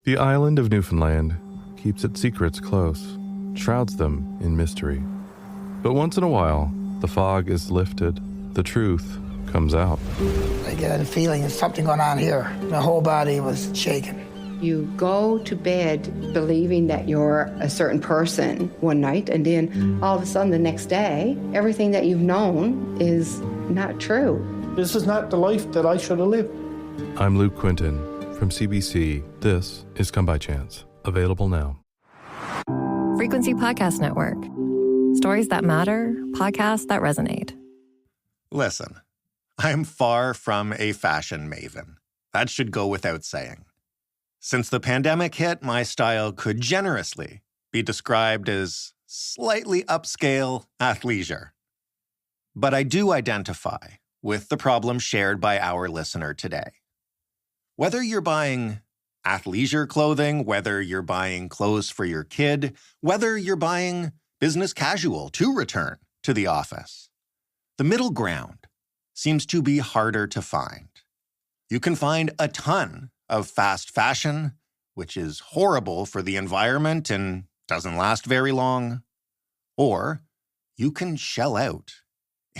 The island of Newfoundland keeps its secrets close, shrouds them in mystery. But once in a while, the fog is lifted, the truth comes out. I get a feeling there's something going on here. My whole body was shaking. You go to bed believing that you're a certain person one night, and then all of a sudden the next day, everything that you've known is not true. This is not the life that I should have lived. I'm Luke Quinton from CBC. This is Come By Chance. Available now. Frequency Podcast Network. Stories that matter, podcasts that resonate. Listen, I'm far from a fashion maven. That should go without saying. Since the pandemic hit, my style could generously be described as slightly upscale athleisure. But I do identify with the problem shared by our listener today. Whether you're buying athleisure clothing, whether you're buying clothes for your kid, whether you're buying business casual to return to the office, the middle ground seems to be harder to find. You can find a ton of fast fashion, which is horrible for the environment and doesn't last very long. Or you can shell out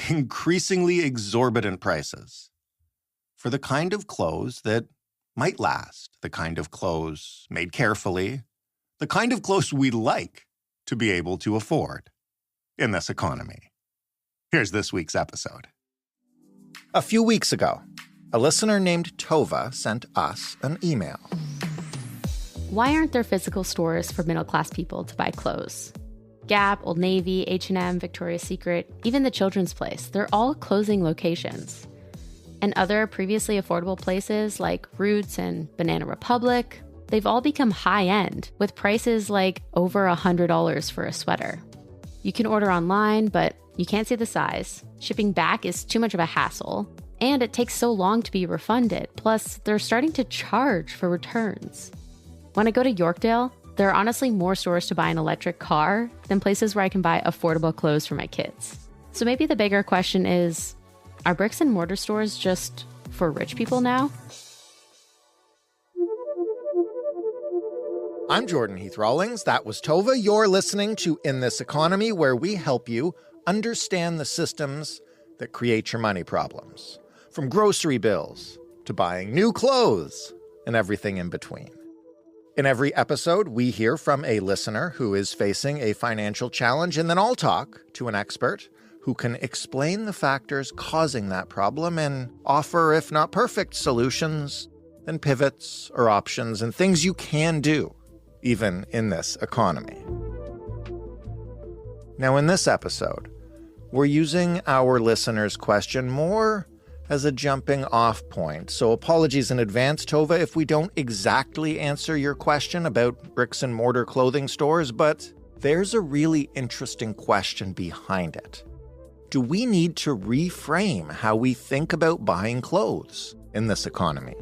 increasingly exorbitant prices for the kind of clothes that might last, the kind of clothes made carefully, the kind of clothes we like to be able to afford in this economy. Here's this week's episode. A few weeks ago, a listener named Tova sent us an email. Why aren't there physical stores for middle-class people to buy clothes? Gap, Old Navy, H&M, Victoria's Secret, even The Children's Place, they're all closing locations. And other previously affordable places like Roots and Banana Republic, they've all become high-end with prices like over $100 for a sweater. You can order online, but you can't see the size. Shipping back is too much of a hassle. And it takes so long to be refunded. Plus, they're starting to charge for returns. When I go to Yorkdale, there are honestly more stores to buy an electric car than places where I can buy affordable clothes for my kids. So maybe the bigger question is, are bricks and mortar stores just for rich people now? I'm Jordan Heath Rawlings. That was Tova. You're listening to In This Economy, where we help you understand the systems that create your money problems. From grocery bills to buying new clothes and everything in between. In every episode, we hear from a listener who is facing a financial challenge, and then I'll talk to an expert who can explain the factors causing that problem and offer, if not perfect, solutions, then pivots or options and things you can do, even in this economy. Now, in this episode, we're using our listener's question more as a jumping off point. So apologies in advance, Tova, if we don't exactly answer your question about bricks and mortar clothing stores, but there's a really interesting question behind it. Do we need to reframe how we think about buying clothes in this economy?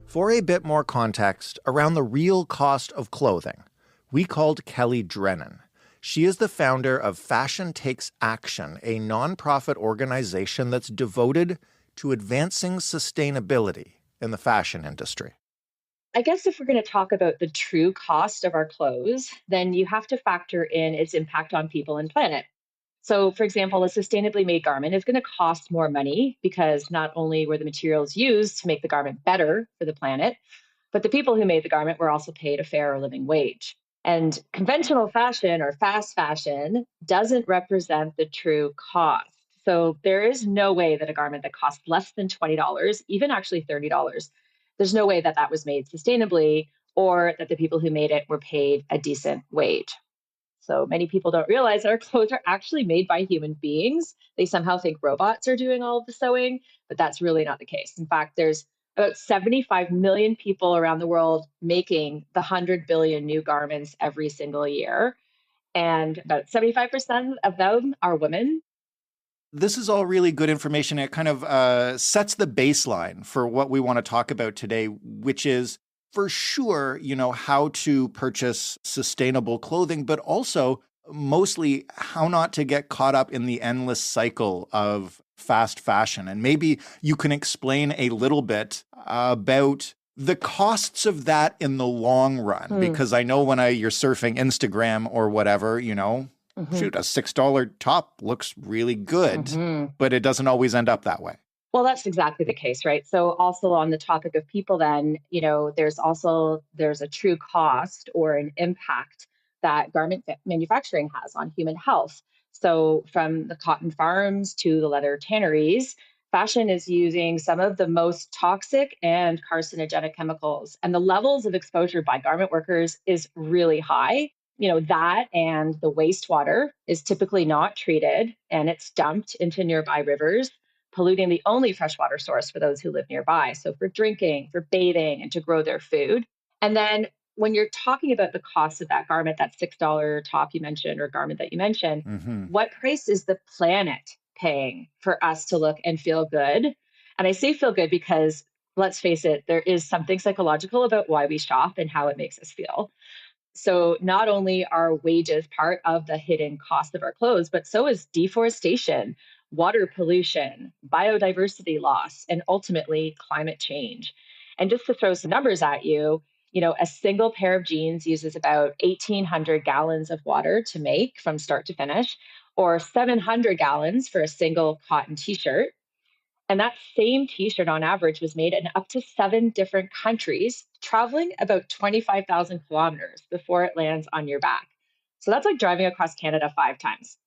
For a bit more context around the real cost of clothing, we called Kelly Drennan. She is the founder of Fashion Takes Action, a nonprofit organization that's devoted to advancing sustainability in the fashion industry. I guess if we're going to talk about the true cost of our clothes, then you have to factor in its impact on people and planet. So, for example, a sustainably made garment is going to cost more money because not only were the materials used to make the garment better for the planet, but the people who made the garment were also paid a fair living wage. And conventional fashion or fast fashion doesn't represent the true cost. So there is no way that a garment that costs less than $20, even actually $30, there's no way that that was made sustainably or that the people who made it were paid a decent wage. So many people don't realize that our clothes are actually made by human beings. They somehow think robots are doing all of the sewing, but that's really not the case. In fact, there's about 75 million people around the world making the 100 billion new garments every single year. And about 75% of them are women. This is all really good information. It kind of sets the baseline for what we want to talk about today, which is for sure, how to purchase sustainable clothing, but also mostly how not to get caught up in the endless cycle of fast fashion. And maybe you can explain a little bit about the costs of that in the long run, because I know when you're surfing Instagram or whatever, shoot, a $6 top looks really good, but it doesn't always end up that way. Well, that's exactly the case, right? So also on the topic of people, then, there's a true cost or an impact that garment manufacturing has on human health. So from the cotton farms to the leather tanneries, fashion is using some of the most toxic and carcinogenic chemicals. And the levels of exposure by garment workers is really high. That and the wastewater is typically not treated and it's dumped into nearby rivers, polluting the only freshwater source for those who live nearby. So for drinking, for bathing, and to grow their food. And then when you're talking about the cost of that garment, that $6 top you mentioned or garment that you mentioned, what price is the planet paying for us to look and feel good? And I say feel good because let's face it, there is something psychological about why we shop and how it makes us feel. So not only are wages part of the hidden cost of our clothes, but so is deforestation, water pollution, biodiversity loss, and ultimately climate change. And just to throw some numbers at you, a single pair of jeans uses about 1,800 gallons of water to make from start to finish, or 700 gallons for a single cotton t-shirt. And that same t-shirt on average was made in up to 7 different countries, traveling about 25,000 kilometers before it lands on your back. So that's like driving across Canada 5 times,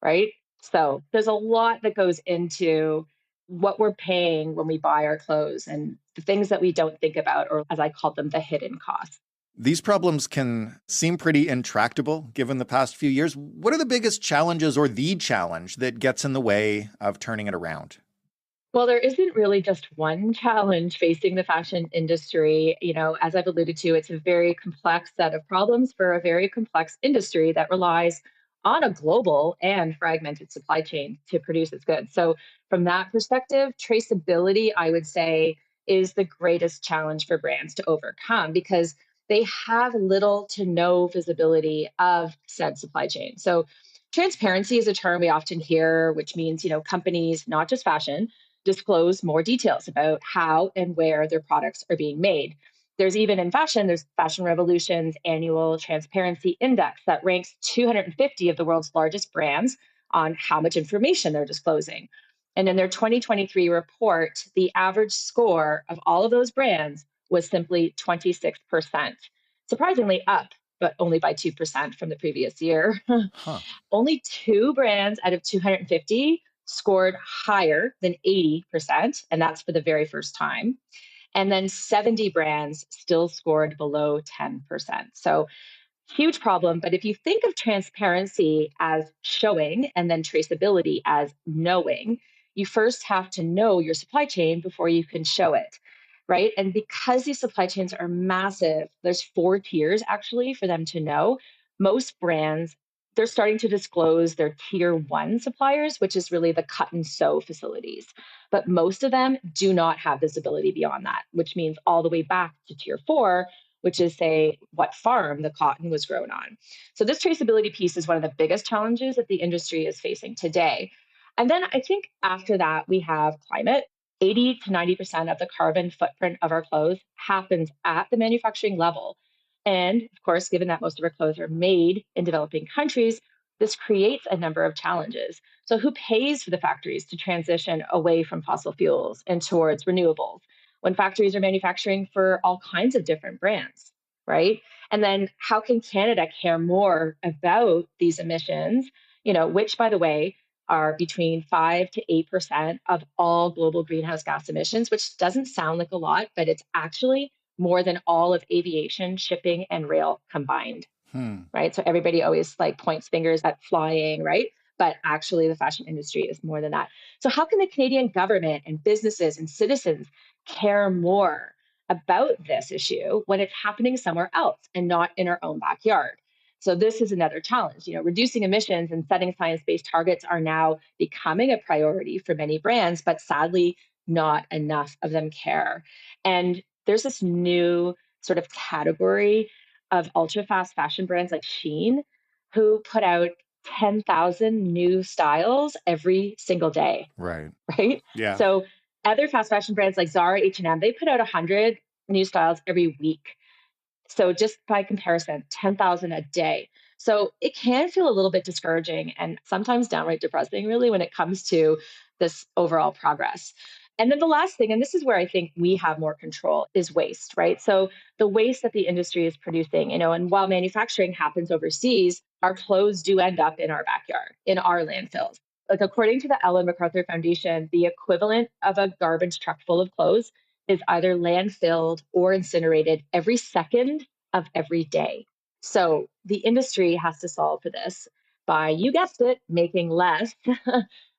right? So there's a lot that goes into what we're paying when we buy our clothes and the things that we don't think about, or as I call them, the hidden costs. These problems can seem pretty intractable given the past few years. What are the biggest challenges or the challenge that gets in the way of turning it around? Well, there isn't really just one challenge facing the fashion industry. As I've alluded to, it's a very complex set of problems for a very complex industry that relies on a global and fragmented supply chain to produce its goods. So, from that perspective, traceability, I would say, is the greatest challenge for brands to overcome because they have little to no visibility of said supply chain. So, transparency is a term we often hear, which means, companies, not just fashion, disclose more details about how and where their products are being made. There's even in fashion, there's Fashion Revolution's annual transparency index that ranks 250 of the world's largest brands on how much information they're disclosing. And in their 2023 report, the average score of all of those brands was simply 26%, surprisingly up, but only by 2% from the previous year. Only 2 brands out of 250 scored higher than 80%, and that's for the very first time. And then 70 brands still scored below 10%. So huge problem. But if you think of transparency as showing and then traceability as knowing, you first have to know your supply chain before you can show it. Right. And because these supply chains are massive, there's 4 tiers actually for them to know. Most brands, they're starting to disclose their tier 1 suppliers, which is really the cut and sew facilities. But most of them do not have visibility beyond that, which means all the way back to tier 4, which is, say, what farm the cotton was grown on. So this traceability piece is one of the biggest challenges that the industry is facing today. And then I think after that, we have climate. 80 to 90% of the carbon footprint of our clothes happens at the manufacturing level. And of course, given that most of our clothes are made in developing countries, this creates a number of challenges. So who pays for the factories to transition away from fossil fuels and towards renewables when factories are manufacturing for all kinds of different brands, right? And then how can Canada care more about these emissions, which, by the way, are between 5 to 8% of all global greenhouse gas emissions, which doesn't sound like a lot, but it's actually more than all of aviation, shipping, and rail combined, right? So everybody always points fingers at flying, right? But actually the fashion industry is more than that. So how can the Canadian government and businesses and citizens care more about this issue when it's happening somewhere else and not in our own backyard? So this is another challenge. Reducing emissions and setting science-based targets are now becoming a priority for many brands, but sadly, not enough of them care. And there's this new sort of category of ultra fast fashion brands like Shein, who put out 10,000 new styles every single day, Right. right? Yeah. So other fast fashion brands like Zara, H&M, they put out 100 new styles every week. So just by comparison, 10,000 a day. So it can feel a little bit discouraging and sometimes downright depressing, really, when it comes to this overall progress. And then the last thing, and this is where I think we have more control, is waste, right? So the waste that the industry is producing, and while manufacturing happens overseas, our clothes do end up in our backyard, in our landfills. Like according to the Ellen MacArthur Foundation, the equivalent of a garbage truck full of clothes is either landfilled or incinerated every second of every day. So the industry has to solve for this by, you guessed it, making less,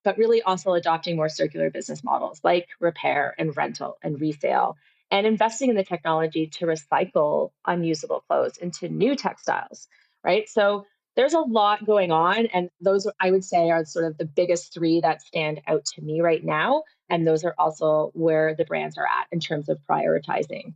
but really also adopting more circular business models like repair and rental and resale, and investing in the technology to recycle unusable clothes into new textiles, right? So there's a lot going on. And those, I would say, are sort of the biggest three that stand out to me right now. And those are also where the brands are at in terms of prioritizing.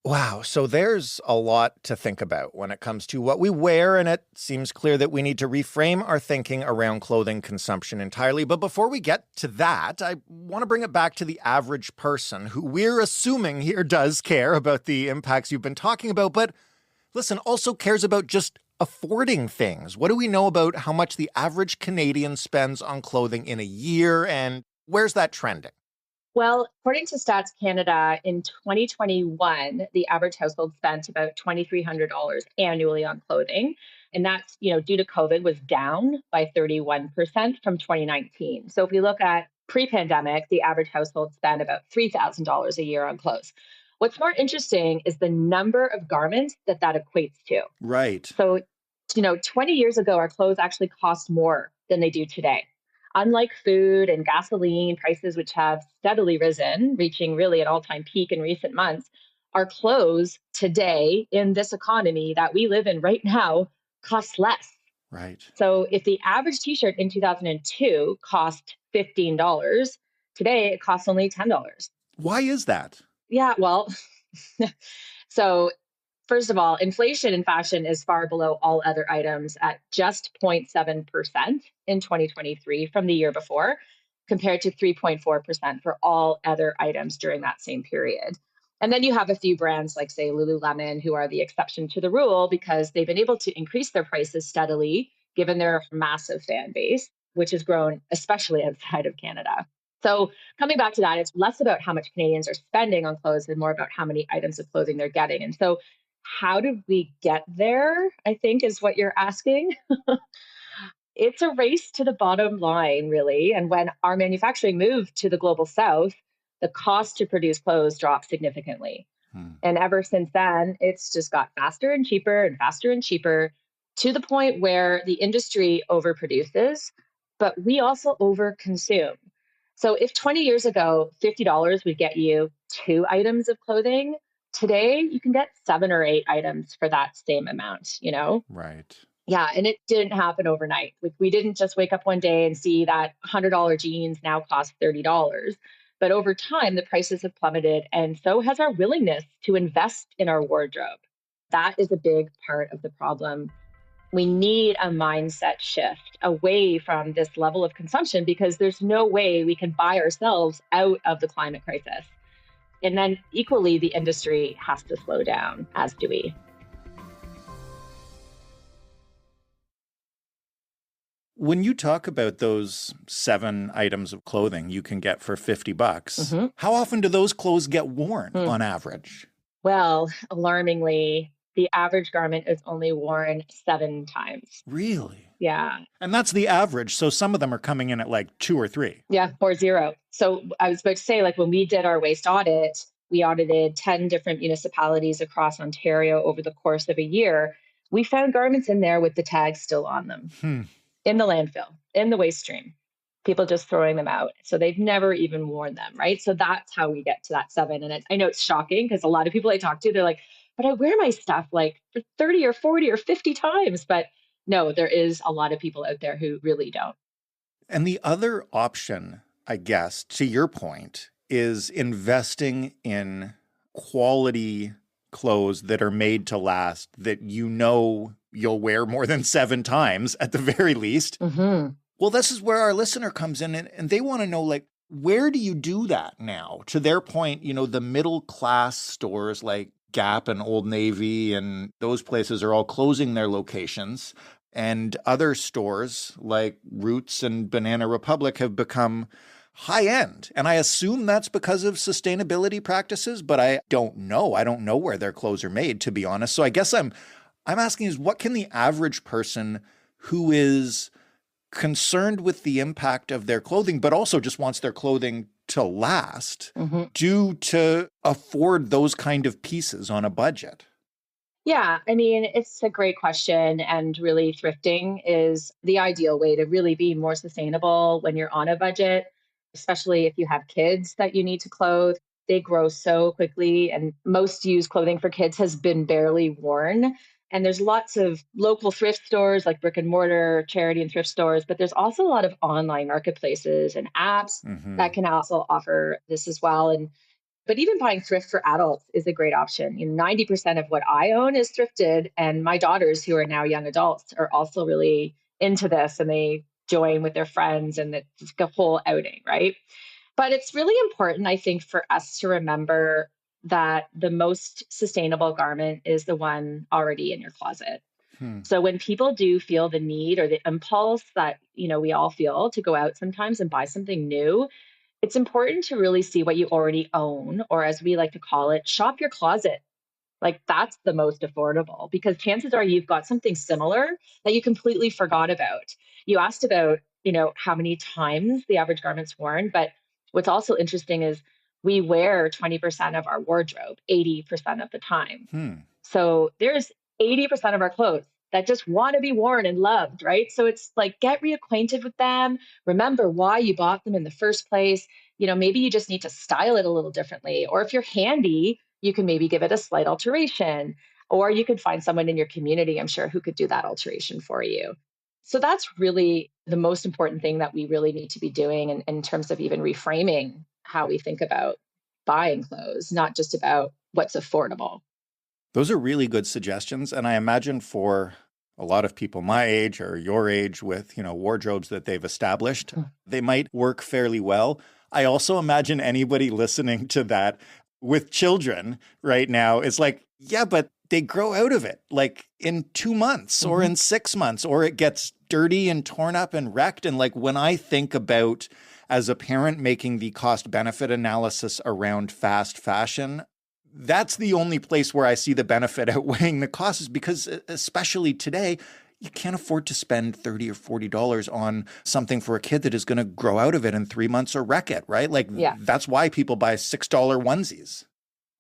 Wow. So there's a lot to think about when it comes to what we wear, and it seems clear that we need to reframe our thinking around clothing consumption entirely. But before we get to that, I want to bring it back to the average person who we're assuming here does care about the impacts you've been talking about, but listen, also cares about just affording things. What do we know about how much the average Canadian spends on clothing in a year, and where's that trending? Well, according to Stats Canada, in 2021, the average household spent about $2,300 annually on clothing. And that's, due to COVID, was down by 31% from 2019. So if we look at pre-pandemic, the average household spent about $3,000 a year on clothes. What's more interesting is the number of garments that equates to. Right. So, 20 years ago, our clothes actually cost more than they do today. Unlike food and gasoline prices, which have steadily risen, reaching really an all-time peak in recent months, our clothes today in this economy that we live in right now cost less. Right. So if the average t-shirt in 2002 cost $15, today it costs only $10. Why is that? Yeah, well, so first of all, inflation in fashion is far below all other items at just 0.7% in 2023 from the year before, compared to 3.4% for all other items during that same period. And then you have a few brands like, say, Lululemon, who are the exception to the rule because they've been able to increase their prices steadily, given their massive fan base, which has grown especially outside of Canada. So coming back to that, it's less about how much Canadians are spending on clothes and more about how many items of clothing they're getting. And so how did we get there, I think, is what you're asking. It's a race to the bottom line, really. And when our manufacturing moved to the global south, the cost to produce clothes dropped significantly. And ever since then, it's just got faster and cheaper to the point where the industry overproduces, but we also overconsume. So if 20 years ago, $50 would get you 2 items of clothing, today you can get 7 or 8 items for that same amount. Right. Yeah, and it didn't happen overnight. Like we didn't just wake up one day and see that $100 jeans now cost $30. But over time, the prices have plummeted, and so has our willingness to invest in our wardrobe. That is a big part of the problem. We need a mindset shift away from this level of consumption because there's no way we can buy ourselves out of the climate crisis. And then equally, the industry has to slow down, as do we. When you talk about those 7 items of clothing you can get for $50, how often do those clothes get worn on average? Well, alarmingly, the average garment is only worn 7 times. Really? Yeah. And that's the average. So some of them are coming in at like 2 or 3. Yeah, or 0. So I was about to say, like when we did our waste audit, we audited 10 different municipalities across Ontario over the course of a year. We found garments in there with the tags still on them. In the landfill, in the waste stream, people just throwing them out. So they've never even worn them, right? So that's how we get to that 7. And I know it's shocking because a lot of people I talk to, they're like, but I wear my stuff like for 30 or 40 or 50 times. But no, there is a lot of people out there who really don't. And the other option, I guess, to your point, is investing in quality clothes that are made to last, that you'll wear more than 7 times at the very least. Mm-hmm. Well, this is where our listener comes in and they want to know, like, where do you do that now? To their point, the middle class stores like Gap and Old Navy and those places are all closing their locations. And other stores like Roots and Banana Republic have become high end. And I assume that's because of sustainability practices, but I don't know. I don't know where their clothes are made, to be honest. So I guess I'm asking is, what can the average person who is concerned with the impact of their clothing, but also just wants their clothing to last, do to afford those kind of pieces on a budget? Yeah, I mean, it's a great question. And really, thrifting is the ideal way to really be more sustainable when you're on a budget, especially if you have kids that you need to clothe. They grow so quickly, and most used clothing for kids has been barely worn. And there's lots of local thrift stores like brick and mortar, charity and thrift stores, but there's also a lot of online marketplaces and apps that can also offer this as well. But even buying thrift for adults is a great option. 90% of what I own is thrifted, and my daughters, who are now young adults, are also really into this, and they join with their friends, and it's a whole outing, right? But it's really important, I think, for us to remember that the most sustainable garment is the one already in your closet. So when people do feel the need or the impulse that, we all feel to go out sometimes and buy something new, it's important to really see what you already own, or as we like to call it, shop your closet. Like, that's the most affordable, because chances are you've got something similar that you completely forgot about. You asked about, how many times the average garment's worn, but what's also interesting is we wear 20% of our wardrobe 80% of the time. So there's 80% of our clothes that just want to be worn and loved, right? So it's like, get reacquainted with them. Remember why you bought them in the first place. Maybe you just need to style it a little differently. Or if you're handy, you can maybe give it a slight alteration. Or you could find someone in your community, I'm sure, who could do that alteration for you. So that's really the most important thing that we really need to be doing in terms of even reframing how we think about buying clothes, not just about what's affordable. Those are really good suggestions. And I imagine for a lot of people my age or your age with, wardrobes that they've established, they might work fairly well. I also imagine anybody listening to that with children right now is like, yeah, but they grow out of it like in 2 months or in 6 months, or it gets dirty and torn up and wrecked. And like, when I think about, as a parent, making the cost benefit analysis around fast fashion, that's the only place where I see the benefit outweighing the costs, because especially today, you can't afford to spend $30 or $40 on something for a kid that is going to grow out of it in 3 months or wreck it, right? Like, that's why people buy $6 onesies.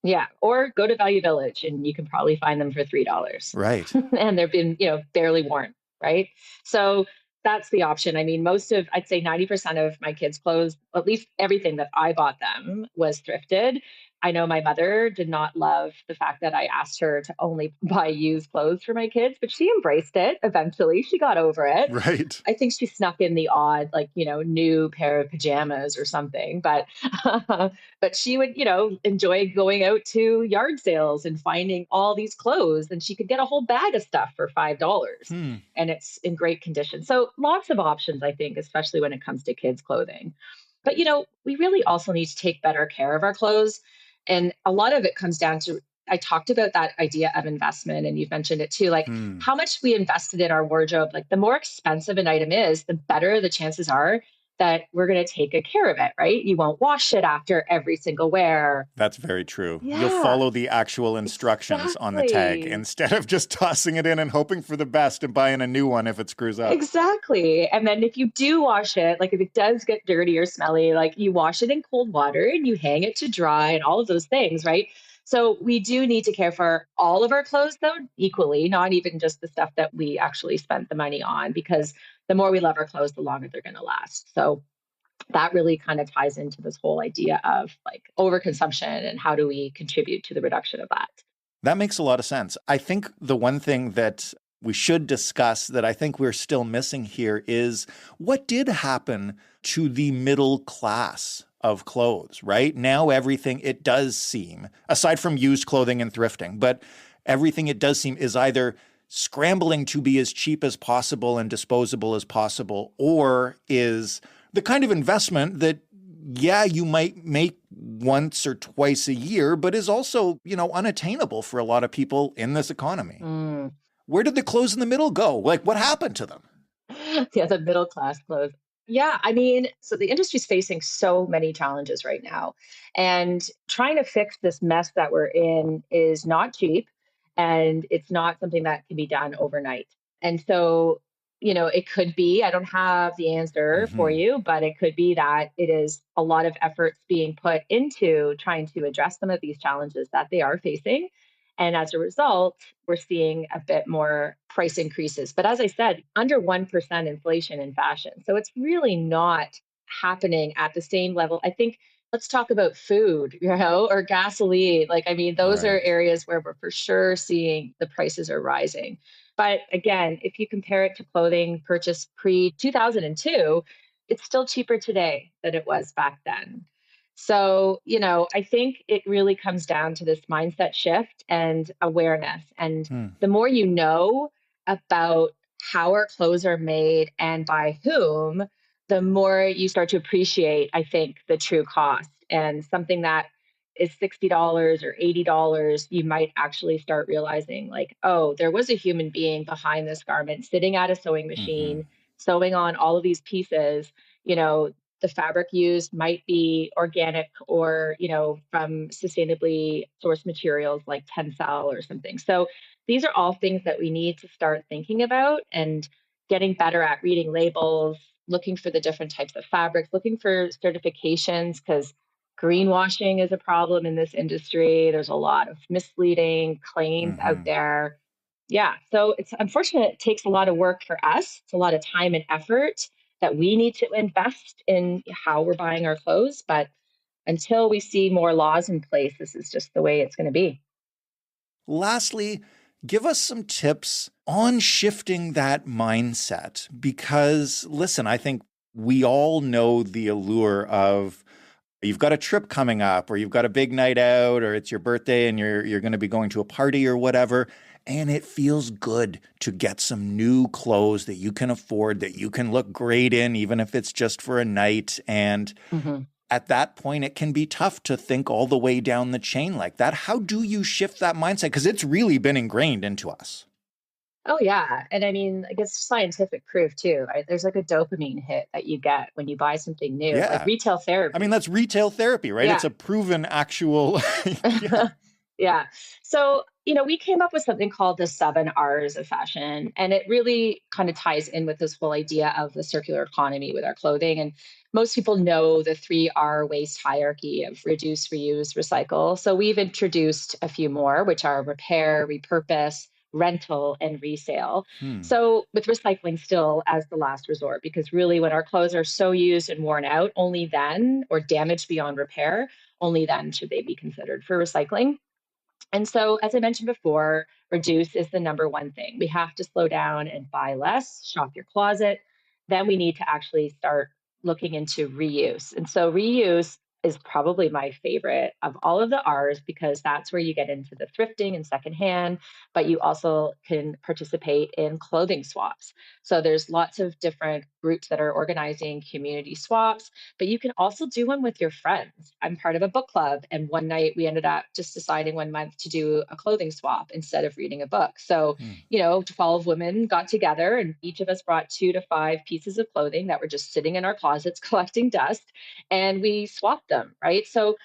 Yeah. Or go to Value Village and you can probably find them for $3. Right. And they've been, barely worn, right? So that's the option. I mean, I'd say 90% of my kids' clothes, at least everything that I bought them, was thrifted. I know my mother did not love the fact that I asked her to only buy used clothes for my kids, but she embraced it. Eventually, she got over it. Right. I think she snuck in the odd, new pair of pajamas or something, but she would, enjoy going out to yard sales and finding all these clothes, and she could get a whole bag of stuff for $5, and it's in great condition. So lots of options, I think, especially when it comes to kids' clothing. But, we really also need to take better care of our clothes. And a lot of it comes down to, I talked about that idea of investment, and you've mentioned it too, like how much we invested in our wardrobe. Like, the more expensive an item is, the better the chances are that we're going to take good care of it, right? You won't wash it after every single wear. That's very true. Yeah. You'll follow the actual instructions on the tag instead of just tossing it in and hoping for the best and buying a new one if it screws up. Exactly. And then if you do wash it, like if it does get dirty or smelly, like you wash it in cold water and you hang it to dry and all of those things, right? So we do need to care for all of our clothes, though, equally, not even just the stuff that we actually spent the money on, because the more we love our clothes, the longer they're going to last. So that really kind of ties into this whole idea of like overconsumption and how do we contribute to the reduction of that. That makes a lot of sense. I think the one thing that we should discuss that I think we're still missing here is what did happen to the middle class of clothes, right? Now everything, it does seem, aside from used clothing and thrifting, but everything it does seem is either scrambling to be as cheap as possible and disposable as possible, or is the kind of investment that, yeah, you might make once or twice a year, but is also, unattainable for a lot of people in this economy? Where did the clothes in the middle go? Like, what happened to them? Yeah, the middle class clothes. Yeah, I mean, so the industry's facing so many challenges right now. And trying to fix this mess that we're in is not cheap. And it's not something that can be done overnight. And so, it could be, I don't have the answer for Mhm. you, but it could be that it is a lot of efforts being put into trying to address some of these challenges that they are facing. And as a result, we're seeing a bit more price increases. But as I said, under 1% inflation in fashion. So it's really not happening at the same level. I think let's talk about food, or gasoline. Like, I mean, those are Right. areas where we're for sure seeing the prices are rising. But again, if you compare it to clothing purchased pre 2002, it's still cheaper today than it was back then. So, I think it really comes down to this mindset shift and awareness. And Hmm. the more you know about how our clothes are made and by whom, the more you start to appreciate, I think, the true cost. And something that is $60 or $80, you might actually start realizing, like, oh, there was a human being behind this garment sitting at a sewing Mhm. machine, sewing on all of these pieces. You know, the fabric used might be organic or, from sustainably sourced materials like Tencel or something. So these are all things that we need to start thinking about and getting better at reading labels, looking for the different types of fabrics, looking for certifications, because greenwashing is a problem in this industry. There's a lot of misleading claims out Mhm. there. Yeah. So it's unfortunate. It takes a lot of work for us. It's a lot of time and effort that we need to invest in how we're buying our clothes. But until we see more laws in place, this is just the way it's going to be. Lastly, give us some tips on shifting that mindset. Because, listen, I think we all know the allure of you've got a trip coming up, or you've got a big night out, or it's your birthday and you're going to be going to a party or whatever. And it feels good to get some new clothes that you can afford, that you can look great in, even if it's just for a night. And Mhm. at that point, it can be tough to think all the way down the chain like that. How do you shift that mindset? Because it's really been ingrained into us. Oh, yeah. And I mean, I guess scientific proof too, right? There's like a dopamine hit that you get when you buy something new, like Yeah. retail I mean, therapy. that's retail therapy, right? It's Yeah. a proven actual. Yeah. Yeah. So, we came up with something called the 7 R's of fashion. And it really kind of ties in with this whole idea of the circular economy with our clothing. And most people know the 3R waste hierarchy of reduce, reuse, recycle. So we've introduced a few more, which are repair, repurpose, rental, and resale. Hmm. So with recycling still as the last resort, because really when our clothes are so used and worn out, only then, or damaged beyond repair, only then should they be considered for recycling. And so, as I mentioned before, reduce is the number one thing. We have to slow down and buy less, shop your closet. Then we need to actually start looking into reuse. And so, reuse is probably my favorite of all of the R's because that's where you get into the thrifting and secondhand, but you also can participate in clothing swaps. So, there's lots of different groups that are organizing community swaps, but you can also do one with your friends. I'm part of a book club. And one night we ended up just deciding one month to do a clothing swap instead of reading a book. So, Hmm. 12 women got together and each of us brought 2 to 5 pieces of clothing that were just sitting in our closets collecting dust and we swapped them, right? So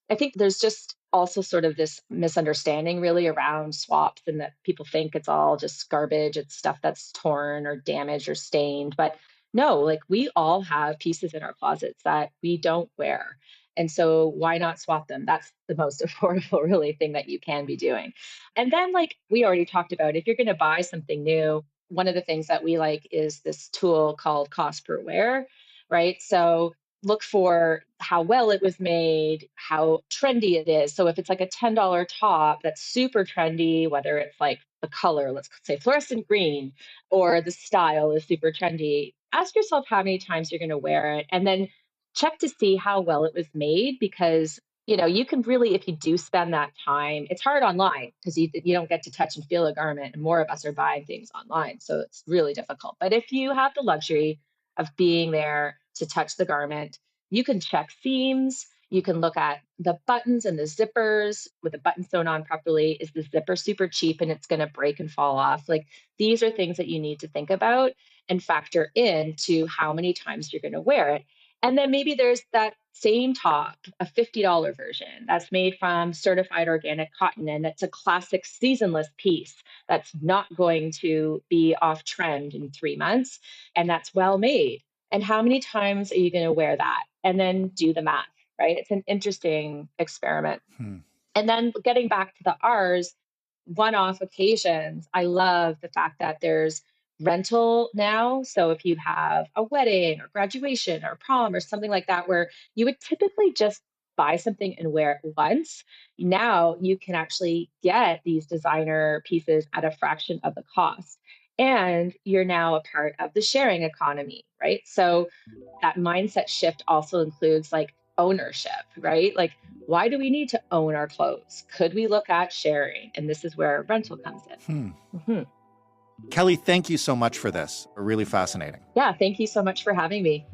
I think there's just also sort of this misunderstanding really around swaps and that people think it's all just garbage. It's stuff that's torn or damaged or stained. But no, like we all have pieces in our closets that we don't wear. And so why not swap them? That's the most affordable really thing that you can be doing. And then like we already talked about, if you're going to buy something new, one of the things that we like is this tool called cost per wear, right? So look for how well it was made, how trendy it is. So if it's like a $10 top that's super trendy, whether it's like the color, let's say fluorescent green, or the style is super trendy, ask yourself how many times you're going to wear it and then check to see how well it was made because You can really, if you do spend that time, it's hard online because you don't get to touch and feel a garment, and more of us are buying things online. So it's really difficult. But if you have the luxury of being there to touch the garment, you can check seams. You can look at the buttons and the zippers with the button sewn on properly. Is the zipper super cheap and it's going to break and fall off? Like, these are things that you need to think about and factor into how many times you're going to wear it. And then maybe there's that same top, a $50 version that's made from certified organic cotton. And it's a classic seasonless piece that's not going to be off trend in 3 months. And that's well made. And how many times are you going to wear that? And then do the math, right? It's an interesting experiment. And then getting back to the R's, one-off occasions, I love the fact that there's rental now. So if you have a wedding or graduation or prom or something like that, where you would typically just buy something and wear it once, now you can actually get these designer pieces at a fraction of the cost. And you're now a part of the sharing economy, right? So that mindset shift also includes like ownership, right? Like, why do we need to own our clothes? Could we look at sharing? And this is where rental comes in. Kelly, thank you so much for this. Really fascinating. Yeah, thank you so much for having me.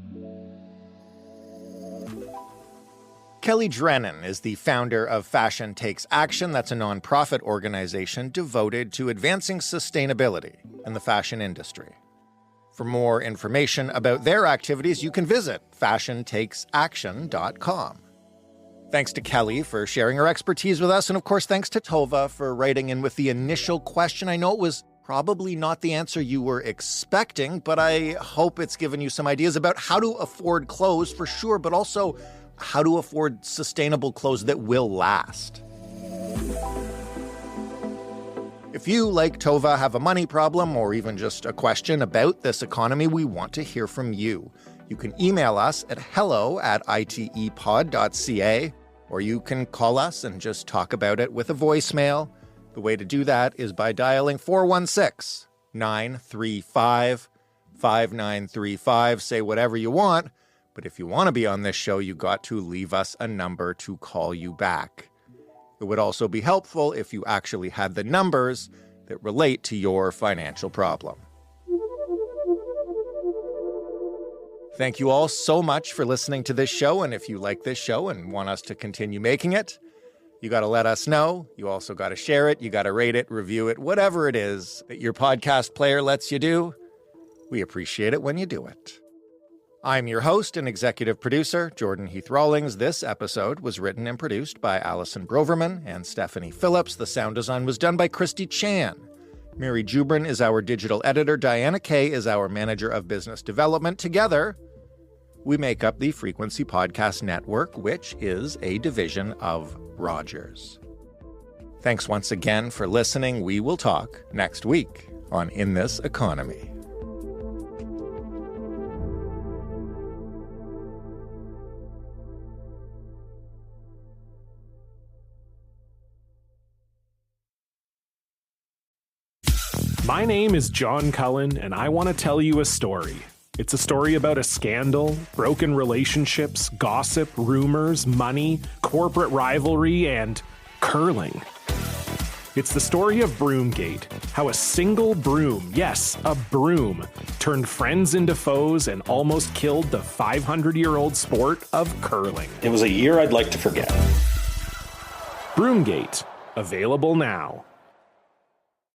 Kelly Drennan is the founder of Fashion Takes Action. That's a nonprofit organization devoted to advancing sustainability in the fashion industry. For more information about their activities, you can visit fashiontakesaction.com. Thanks to Kelly for sharing her expertise with us. And of course, thanks to Tova for writing in with the initial question. I know it was probably not the answer you were expecting, but I hope it's given you some ideas about how to afford clothes for sure, but also how to afford sustainable clothes that will last. If you, like Tova, have a money problem or even just a question about this economy, we want to hear from you. You can email us at hello@itepod.ca, or you can call us and just talk about it with a voicemail. The way to do that is by dialing 416-935-5935. Say whatever you want, but if you want to be on this show, you got to leave us a number to call you back. It would also be helpful if you actually had the numbers that relate to your financial problem. Thank you all so much for listening to this show, and if you like this show and want us to continue making it, you got to let us know. You also got to share it. You got to rate it, review it, whatever it is that your podcast player lets you do. We appreciate it when you do it. I'm your host and executive producer, Jordan Heath Rawlings. This episode was written and produced by Allison Broverman and Stephanie Phillips. The sound design was done by Christy Chan. Mary Jubrin is our digital editor. Diana Kay is our manager of business development. Together, we make up the Frequency Podcast Network, which is a division of Rogers. Thanks once again for listening. We will talk next week on In This Economy. My name is John Cullen, and I want to tell you a story. It's a story about a scandal, broken relationships, gossip, rumors, money, corporate rivalry, and curling. It's the story of Broomgate, how a single broom, yes, a broom, turned friends into foes and almost killed the 500-year-old sport of curling. It was a year I'd like to forget. Broomgate, available now.